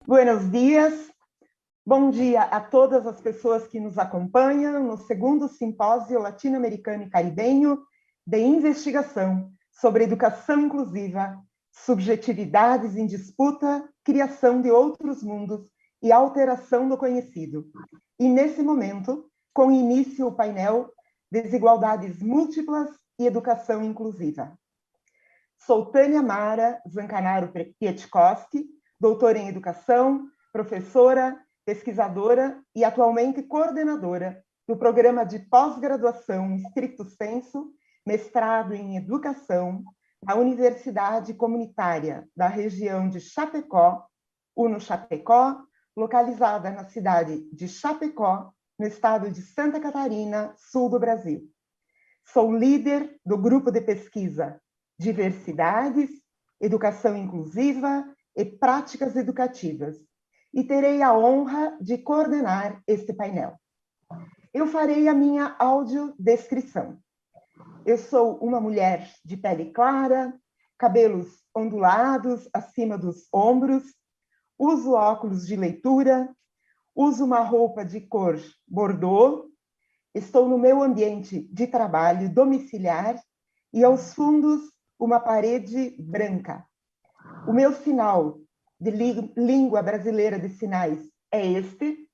Buenos dias, bom dia a todas as pessoas que nos acompanham no segundo Simpósio Latino-Americano e Caribenho de Investigação sobre Educação Inclusiva, Subjetividades em Disputa, Criação de Outros Mundos e Alteração do Conhecido. E nesse momento, com início o painel Desigualdades Múltiplas e Educação Inclusiva. Sou Tânia Mara Zancanaro Pietkowski, doutora em Educação, professora, pesquisadora e atualmente coordenadora do programa de pós-graduação Stricto Sensu, mestrado em Educação, na Universidade Comunitária da região de Chapecó, UNO-Chapecó, localizada na cidade de Chapecó, no estado de Santa Catarina, sul do Brasil. Sou líder do grupo de pesquisa Diversidades, Educação Inclusiva e Práticas Educativas, e terei a honra de coordenar este painel. Eu farei a minha audiodescrição. Eu sou uma mulher de pele clara, cabelos ondulados acima dos ombros, uso óculos de leitura, uso uma roupa de cor bordô, estou no meu ambiente de trabalho domiciliar e aos fundos uma parede branca. O meu sinal de língua brasileira de sinais é este,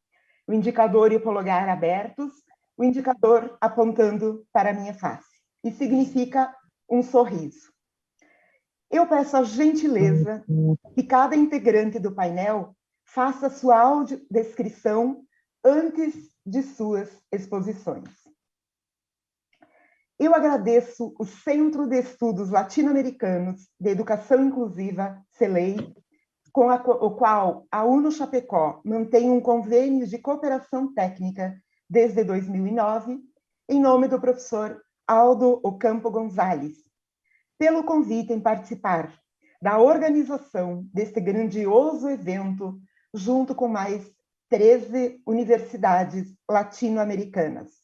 o indicador e o polegar abertos, o indicador apontando para a minha face, e significa um sorriso. Eu peço a gentileza que cada integrante do painel faça sua audiodescrição antes de suas exposições. Eu agradeço o Centro de Estudos Latino-Americanos de Educação Inclusiva, CELEI, com o qual a UNO-Chapecó mantém um convênio de cooperação técnica desde 2009, em nome do professor Aldo Ocampo Gonzalez, pelo convite em participar da organização deste grandioso evento, junto com mais 13 universidades latino-americanas.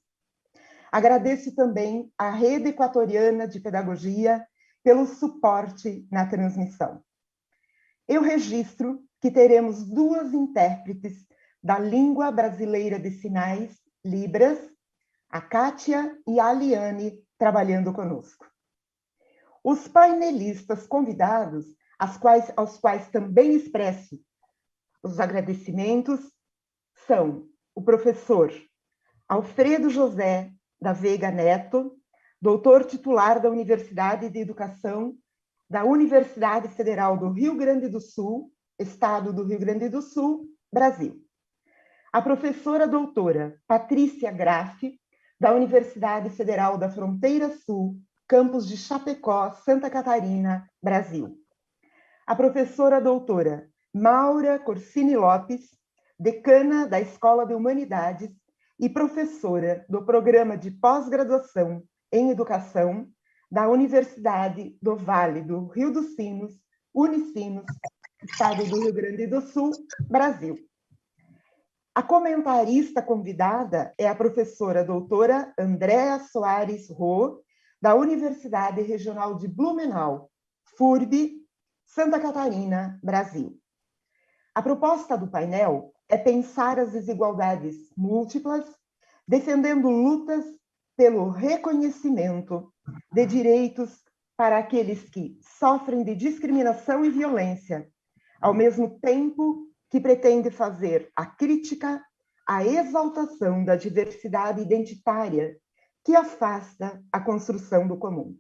Agradeço também à Rede Equatoriana de Pedagogia pelo suporte na transmissão. Eu registro que teremos duas intérpretes da língua brasileira de sinais, Libras, a Kátia e a Aliane, trabalhando conosco. Os painelistas convidados, aos quais também expresso os agradecimentos, são o professor Alfredo José da Veiga Neto, doutor titular da Universidade de Educação da Universidade Federal do Rio Grande do Sul, Estado do Rio Grande do Sul, Brasil. A professora doutora Patrícia Graffi, da Universidade Federal da Fronteira Sul, campus de Chapecó, Santa Catarina, Brasil. A professora doutora Maura Corsini Lopes, decana da Escola de Humanidades e professora do Programa de Pós-Graduação em Educação da Universidade do Vale do Rio dos Sinos, Unicinos, Estado do Rio Grande do Sul, Brasil. A comentarista convidada é a professora doutora Andréa Soares Rô, da Universidade Regional de Blumenau, FURB, Santa Catarina, Brasil. A proposta do painel é pensar as desigualdades múltiplas, defendendo lutas pelo reconhecimento de direitos para aqueles que sofrem de discriminação e violência, ao mesmo tempo que pretende fazer a crítica à exaltação da diversidade identitária que afasta a construção do comum.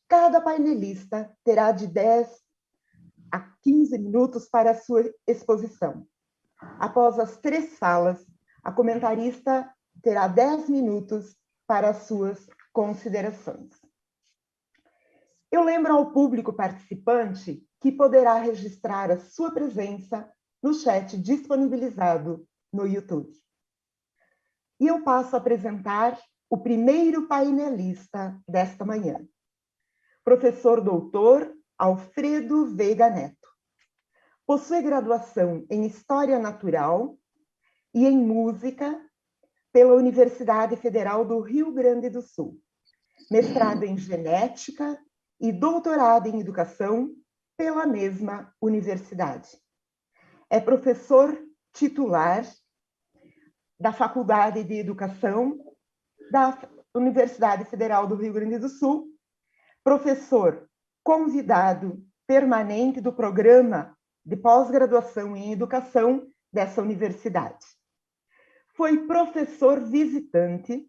Cada painelista terá de 10 a 15 minutos para a sua exposição. Após as 3 falas, a comentarista terá 10 minutos para as suas considerações. Eu lembro ao público participante que poderá registrar a sua presença no chat disponibilizado no YouTube. E eu passo a apresentar o primeiro painelista desta manhã, professor doutor Alfredo Veiga Neto. Possui graduação em História Natural e em Música pela Universidade Federal do Rio Grande do Sul, mestrado em Genética e doutorado em Educação pela mesma universidade. É professor titular da Faculdade de Educação da Universidade Federal do Rio Grande do Sul, professor convidado permanente do programa de pós-graduação em educação dessa universidade. Foi professor visitante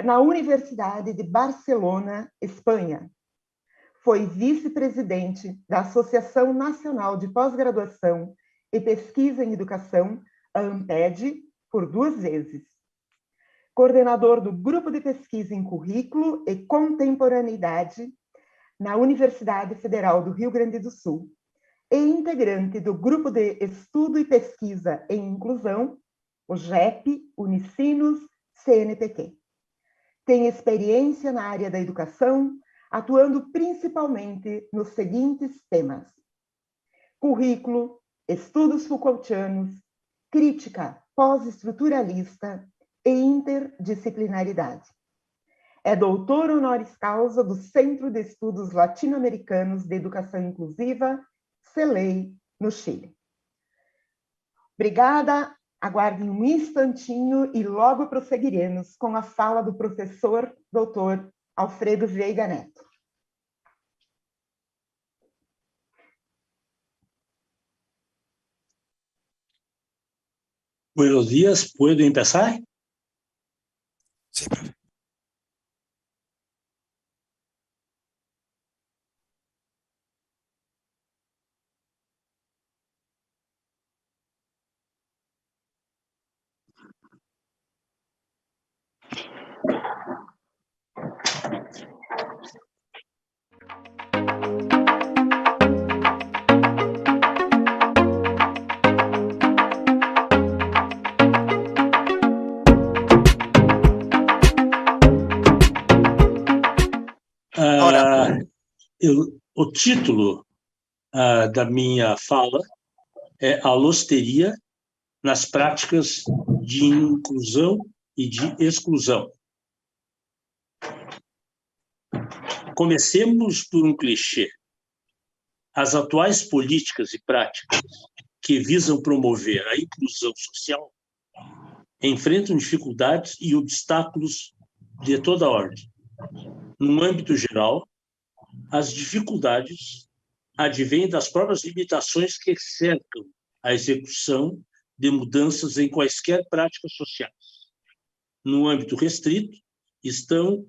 na Universidade de Barcelona, Espanha. Foi vice-presidente da Associação Nacional de Pós-Graduação e Pesquisa em Educação, a ANPED, por 2 vezes. Coordenador do Grupo de Pesquisa em Currículo e Contemporaneidade na Universidade Federal do Rio Grande do Sul e integrante do Grupo de Estudo e Pesquisa em Inclusão, o GEP, Unicinos, CNPq. Tem experiência na área da educação, atuando principalmente nos seguintes temas: currículo, estudos Foucaultianos, crítica pós-estruturalista e interdisciplinaridade. É doutor honoris causa do Centro de Estudos Latino-Americanos de Educação Inclusiva, CELEI, no Chile. Obrigada, aguardem um instantinho e logo prosseguiremos com a fala do professor doutor Alfredo Veiga Neto. Buenos días, ¿puedo empezar? Sí, profe. O título da minha fala é Alosteria nas práticas de inclusão e de exclusão. Comecemos por um clichê. As atuais políticas e práticas que visam promover a inclusão social enfrentam dificuldades e obstáculos de toda ordem. No âmbito geral, as dificuldades advêm das próprias limitações que cercam a execução de mudanças em quaisquer práticas sociais. No âmbito restrito, estão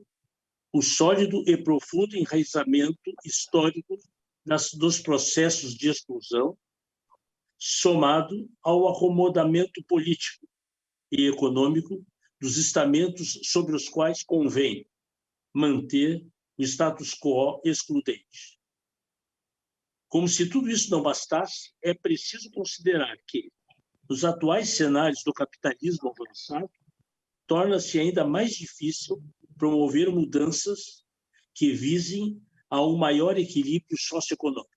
o sólido e profundo enraizamento histórico dos processos de exclusão, somado ao acomodamento político e econômico dos estamentos sobre os quais convém manter o status quo excludente. Como se tudo isso não bastasse, é preciso considerar que, nos atuais cenários do capitalismo avançado, torna-se ainda mais difícil promover mudanças que visem a um maior equilíbrio socioeconômico.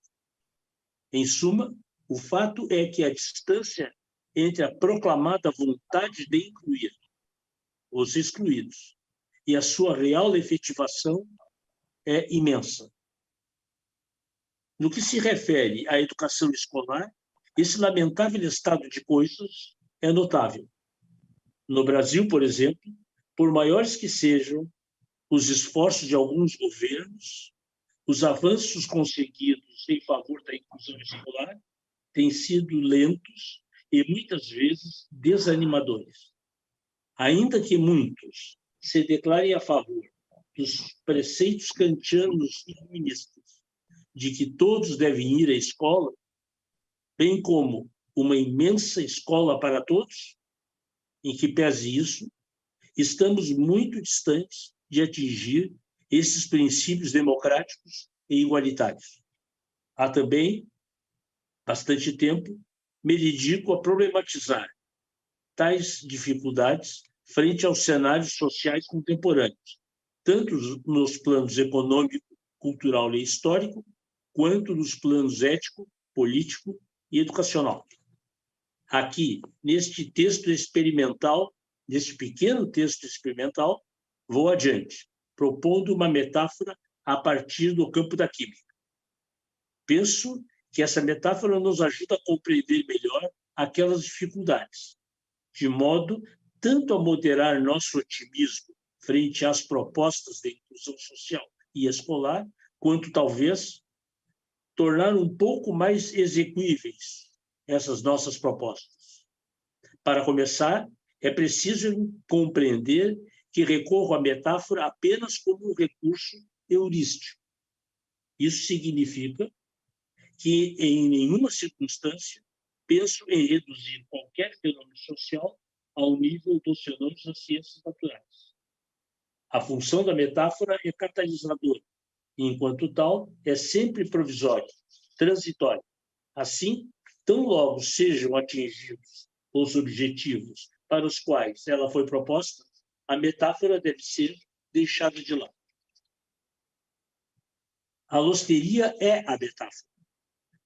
Em suma, o fato é que a distância entre a proclamada vontade de incluir os excluídos e a sua real efetivação é imensa. No que se refere à educação escolar, esse lamentável estado de coisas é notável. No Brasil, por exemplo, por maiores que sejam os esforços de alguns governos, os avanços conseguidos em favor da inclusão escolar têm sido lentos e, muitas vezes, desanimadores. Ainda que muitos se declarem a favor dos preceitos kantianos iluministas de que todos devem ir à escola, bem como uma imensa escola para todos, em que pese isso, estamos muito distantes de atingir esses princípios democráticos e igualitários. Há também bastante tempo me dedico a problematizar tais dificuldades frente aos cenários sociais contemporâneos, tanto nos planos econômico, cultural e histórico, quanto nos planos ético, político e educacional. Aqui, neste texto experimental, neste pequeno texto experimental, vou adiante, propondo uma metáfora a partir do campo da química. Penso que essa metáfora nos ajuda a compreender melhor aquelas dificuldades, de modo tanto a moderar nosso otimismo frente às propostas de inclusão social e escolar, quanto talvez tornar um pouco mais execuíveis essas nossas propostas. Para começar, é preciso compreender que recorro à metáfora apenas como um recurso heurístico. Isso significa que, em nenhuma circunstância, penso em reduzir qualquer fenômeno social ao nível dos fenômenos das ciências naturais. A função da metáfora é catalisadora, e, enquanto tal, é sempre provisória, transitória. Assim, tão logo sejam atingidos os objetivos para os quais ela foi proposta, a metáfora deve ser deixada de lado. A alosteria é a metáfora.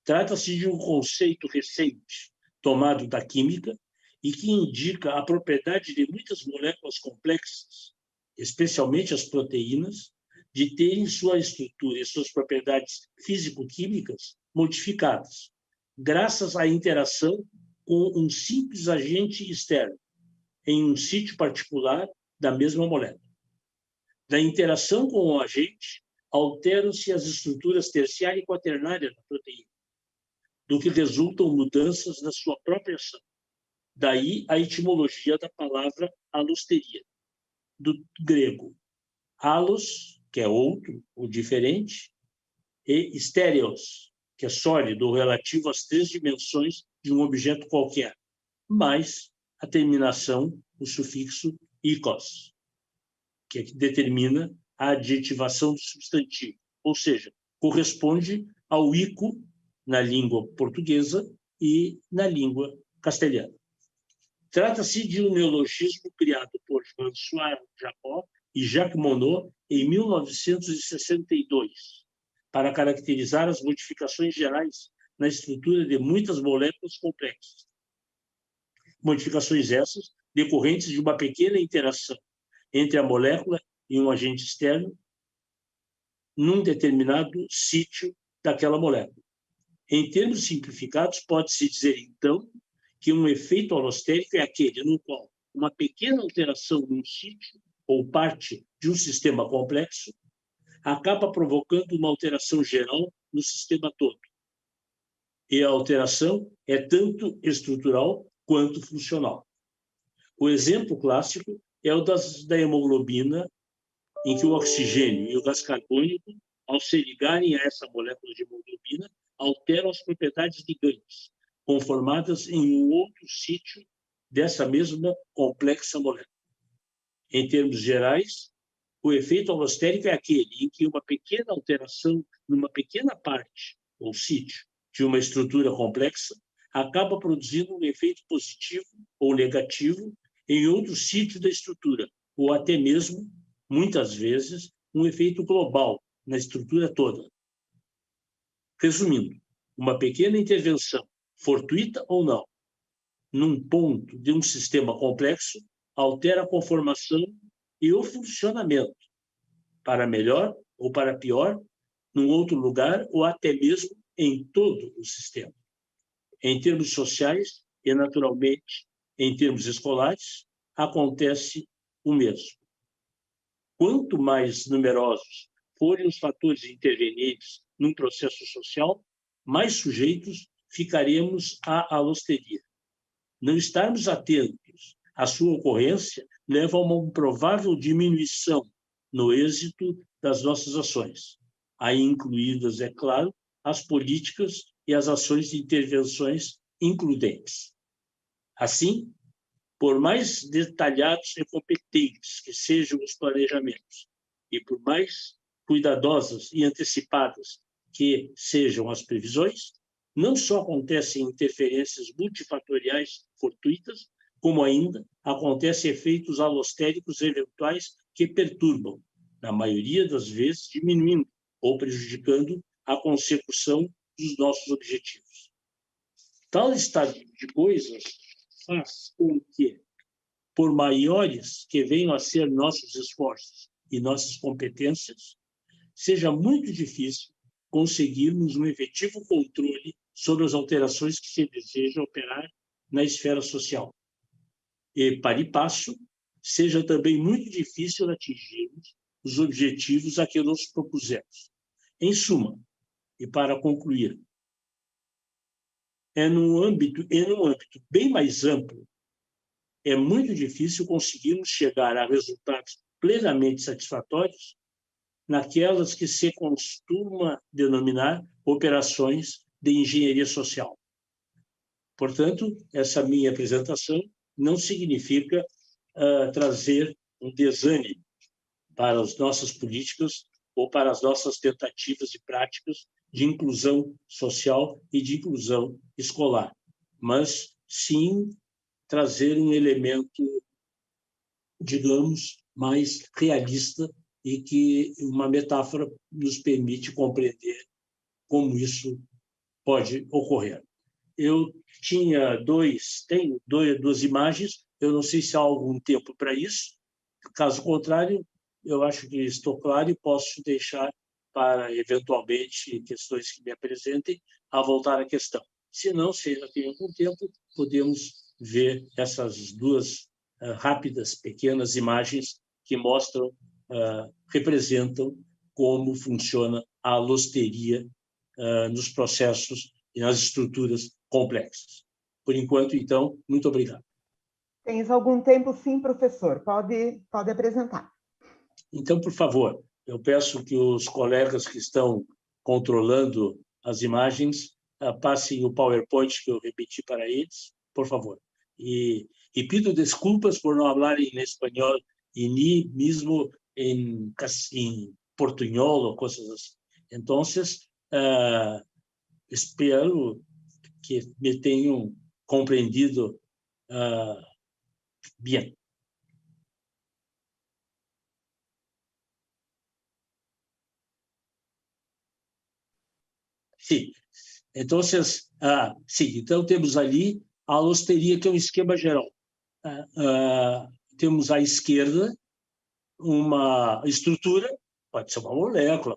Trata-se de um conceito recente, tomado da química, e que indica a propriedade de muitas moléculas complexas, especialmente as proteínas, de terem sua estrutura e suas propriedades físico-químicas modificadas, graças à interação com um simples agente externo, em um sítio particular da mesma molécula. Da interação com o agente, alteram-se as estruturas terciária e quaternária da proteína, do que resultam mudanças na sua própria ação. Daí a etimologia da palavra alosteria, do grego halos, que é outro, ou diferente, e stéreos, que é sólido ou relativo às 3 dimensões de um objeto qualquer, mais a terminação, o sufixo ikos, que determina a adjetivação do substantivo, ou seja, corresponde ao ico na língua portuguesa e na língua castelhana. Trata-se de um neologismo criado por François Jacob e Jacques Monod em 1962, para caracterizar as modificações gerais na estrutura de muitas moléculas complexas. Modificações essas decorrentes de uma pequena interação entre a molécula e um agente externo num determinado sítio daquela molécula. Em termos simplificados, pode-se dizer, então, que um efeito alostérico é aquele no qual uma pequena alteração num sítio ou parte de um sistema complexo acaba provocando uma alteração geral no sistema todo. E a alteração é tanto estrutural quanto funcional. O exemplo clássico é o da hemoglobina, em que o oxigênio e o gás carbônico, ao se ligarem a essa molécula de hemoglobina, alteram as propriedades ligantes, conformadas em um outro sítio dessa mesma complexa molécula. Em termos gerais, o efeito alostérico é aquele em que uma pequena alteração numa pequena parte ou sítio de uma estrutura complexa acaba produzindo um efeito positivo ou negativo em outro sítio da estrutura, ou até mesmo, muitas vezes, um efeito global na estrutura toda. Resumindo, uma pequena intervenção, fortuita ou não, num ponto de um sistema complexo, altera a conformação e o funcionamento, para melhor ou para pior, num outro lugar ou até mesmo em todo o sistema. Em termos sociais e, naturalmente, em termos escolares, acontece o mesmo. Quanto mais numerosos forem os fatores intervenientes num processo social, mais sujeitos ficaremos à alosteria. Não estarmos atentos à sua ocorrência leva a uma provável diminuição no êxito das nossas ações, aí incluídas, é claro, as políticas e as ações de intervenções includentes. Assim, por mais detalhados e competentes que sejam os planejamentos, e por mais cuidadosas e antecipadas que sejam as previsões, não só acontecem interferências multifatoriais fortuitas, como ainda acontecem efeitos alostéricos eventuais que perturbam, na maioria das vezes diminuindo ou prejudicando a consecução dos nossos objetivos. Tal estado de coisas faz com que, por maiores que venham a ser nossos esforços e nossas competências, seja muito difícil conseguirmos um efetivo controle sobre as alterações que se deseja operar na esfera social. E, para e passo, seja também muito difícil atingirmos os objetivos a que nos propusemos. Em suma, e para concluir, num âmbito bem mais amplo, é muito difícil conseguirmos chegar a resultados plenamente satisfatórios naquelas que se costuma denominar operações de engenharia social. Portanto, essa minha apresentação não significa trazer um desânimo para as nossas políticas ou para as nossas tentativas e práticas de inclusão social e de inclusão escolar, mas sim trazer um elemento, digamos, mais realista e que uma metáfora nos permite compreender como isso pode ocorrer. Eu tenho duas imagens, eu não sei se há algum tempo para isso, caso contrário, eu acho que estou claro e posso deixar para, eventualmente, questões que me apresentem, a voltar à questão. Se não, se ainda tem algum tempo, podemos ver essas duas rápidas, pequenas imagens que mostram, representam como funciona a alosteria nos processos e nas estruturas complexas. Por enquanto, então, muito obrigado. Tens algum tempo, sim, professor. Pode apresentar. Então, por favor, eu peço que os colegas que estão controlando as imagens passem o PowerPoint que eu repeti para eles, por favor. E pido desculpas por não falar em espanhol e nem mesmo em portunhol ou coisas assim. Então, espero que me tenham compreendido bem. Sim. Então, então temos ali a alosteria, que é um esquema geral. Temos à esquerda uma estrutura, pode ser uma molécula,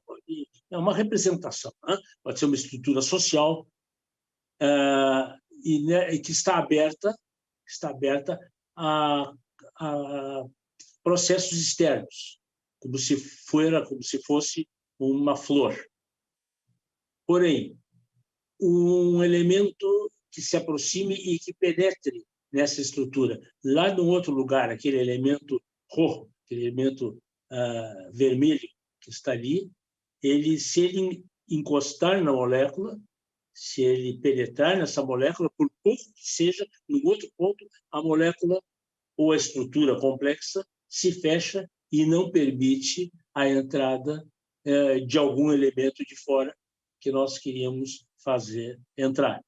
é uma representação, né? Pode ser uma estrutura social, que está aberta a processos externos, como se fosse uma flor. Porém, um elemento que se aproxime e que penetre nessa estrutura. Lá no outro lugar, aquele elemento roxo, aquele elemento vermelho que está ali, se ele encostar na molécula, se ele penetrar nessa molécula, por pouco que seja, no outro ponto, a molécula ou a estrutura complexa se fecha e não permite a entrada de algum elemento de fora que nós queríamos fazer entrar.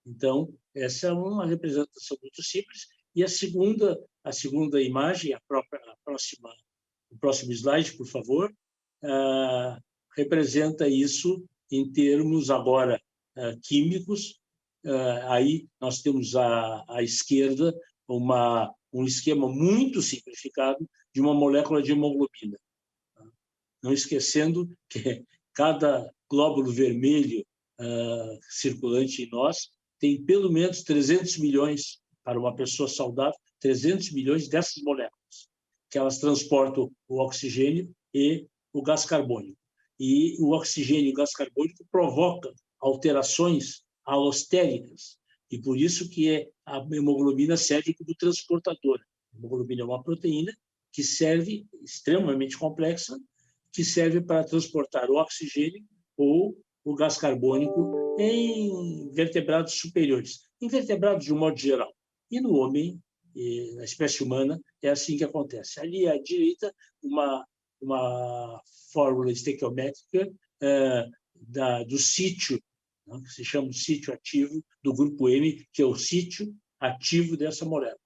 Então, essa é uma representação muito simples. E a segunda imagem, o próximo slide, por favor, representa isso em termos agora químicos. Aí nós temos à esquerda um esquema muito simplificado de uma molécula de hemoglobina. Não esquecendo que cada glóbulo vermelho circulante em nós tem pelo menos 300 milhões, para uma pessoa saudável, 300 milhões dessas moléculas, que elas transportam o oxigênio e o gás carbônico. E o oxigênio e o gás carbônico provocam alterações alostéricas, e por isso que a hemoglobina serve como transportadora. A hemoglobina é uma proteína que serve, extremamente complexa, que serve para transportar o oxigênio ou o gás carbônico em vertebrados superiores, em vertebrados de um modo geral. E no homem, na espécie humana, é assim que acontece. Ali à direita, uma fórmula estequiométrica do sítio, né, que se chama o sítio ativo do grupo M, que é o sítio ativo dessa molécula.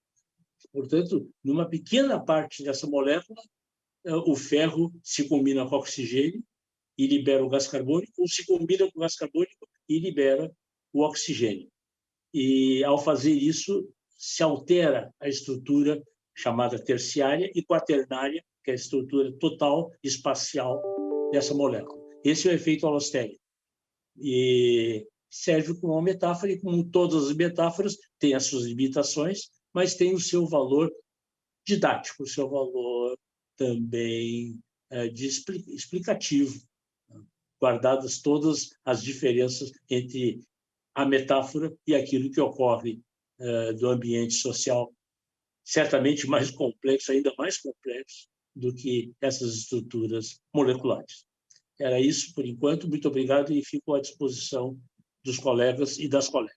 Portanto, numa pequena parte dessa molécula, o ferro se combina com o oxigênio e libera o gás carbônico, ou se combina com o gás carbônico e libera o oxigênio. E, ao fazer isso, se altera a estrutura chamada terciária e quaternária, que é a estrutura total espacial dessa molécula. Esse é o efeito alostérico. E serve como uma metáfora, e como todas as metáforas, tem as suas limitações, mas tem o seu valor didático, o seu valor também explicativo, guardadas todas as diferenças entre a metáfora e aquilo que ocorre do ambiente social, certamente mais complexo, ainda mais complexo do que essas estruturas moleculares. Era isso por enquanto. Muito obrigado e fico à disposição dos colegas e das colegas.